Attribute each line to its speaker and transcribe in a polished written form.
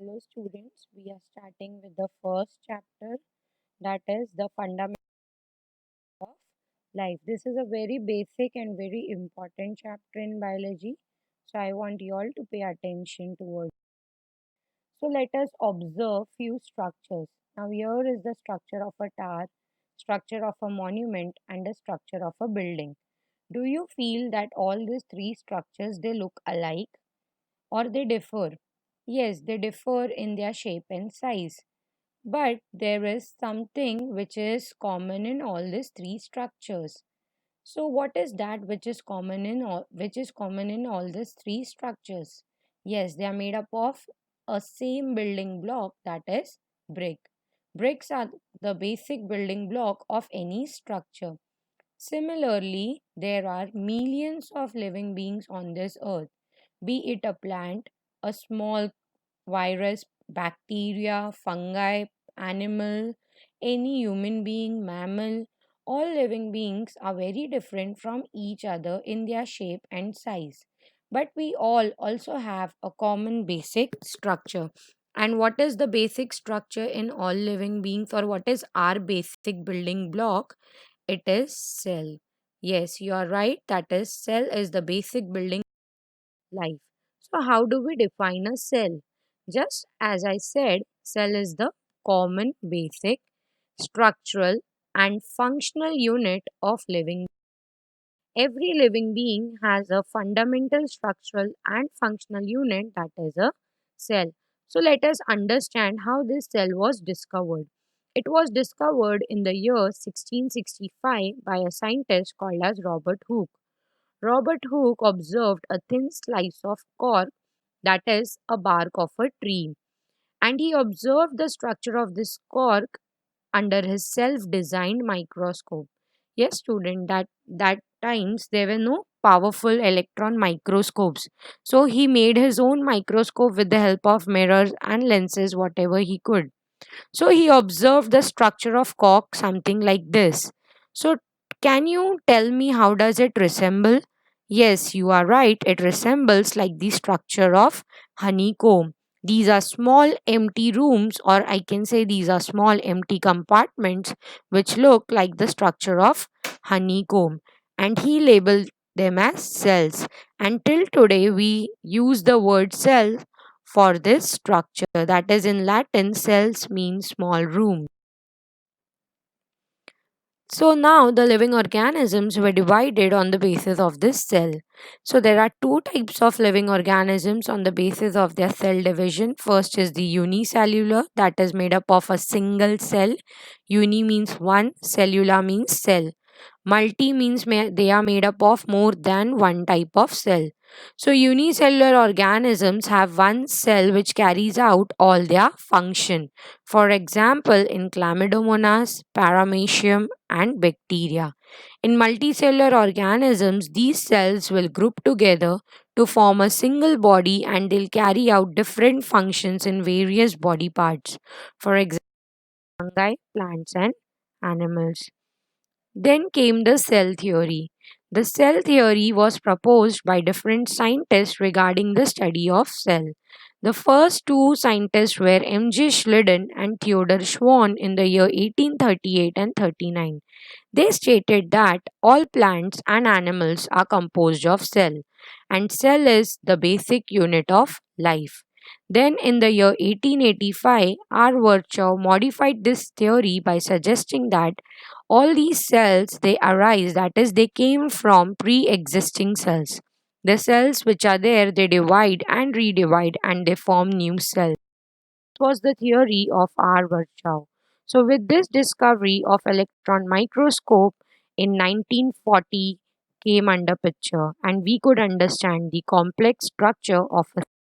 Speaker 1: Hello students, we are starting with the first chapter, that is the fundamental of life. This is a very basic and very important chapter in biology. So I want you all to pay attention towards. So let us observe few structures. Now here is the structure of a tower, structure of a monument and the structure of a building. Do you feel that all these three structures they look alike or they differ? Yes, they differ in their shape and size. But there is something which is common in all these three structures. So what is that which is common in all these three structures? Yes, they are made up of a same building block, that is brick. Bricks are the basic building block of any structure. Similarly, there are millions of living beings on this earth, be it a plant, a small virus, bacteria, fungi, animal, any human being, mammal, all living beings are very different from each other in their shape and size. But we all also have a common basic structure. And what is the basic structure in all living beings, or what is our basic building block? It is cell. Yes, you are right. That is, cell is the basic building life. So, how do we define a cell? Just as I said, cell is the common, basic, structural, and functional unit of living. Every living being has a fundamental structural and functional unit, that is a cell. So, let us understand how this cell was discovered. It was discovered in the year 1665 by a scientist called as Robert Hooke. Robert Hooke observed a thin slice of cork, that is, a bark of a tree, and he observed the structure of this cork under his self-designed microscope. Yes, student, that times there were no powerful electron microscopes. So he made his own microscope with the help of mirrors and lenses, whatever he could. So he observed the structure of cork something like this. So can you tell me how does it resemble? Yes, you are right. It resembles like the structure of honeycomb. These are small empty rooms, or I can say these are small empty compartments which look like the structure of honeycomb. And he labeled them as cells. Until today, we use the word cell for this structure. That is, in Latin, cells mean small room. So now the living organisms were divided on the basis of this cell. So there are two types of living organisms on the basis of their cell division. First is the unicellular, that is made up of a single cell. Uni means one, cellular means cell. Multi means they are made up of more than one type of cell. So unicellular organisms have one cell which carries out all their function. For example, in Chlamydomonas, Paramecium, and bacteria. In multicellular organisms, these cells will group together to form a single body and they'll carry out different functions in various body parts. For example, fungi, plants, and animals. Then came the cell theory. The cell theory was proposed by different scientists regarding the study of cell. The first two scientists were M.J. Schleiden and Theodor Schwann in the year 1838 and 39. They stated that all plants and animals are composed of cell, and cell is the basic unit of life. Then in the year 1885, R. Virchow modified this theory by suggesting that all these cells they arise, that is, they came from pre-existing cells. The cells which are there, they divide and redivide and they form new cells. This was the theory of R. Virchow. So with this discovery of electron microscope in 1940 came under picture, and we could understand the complex structure of a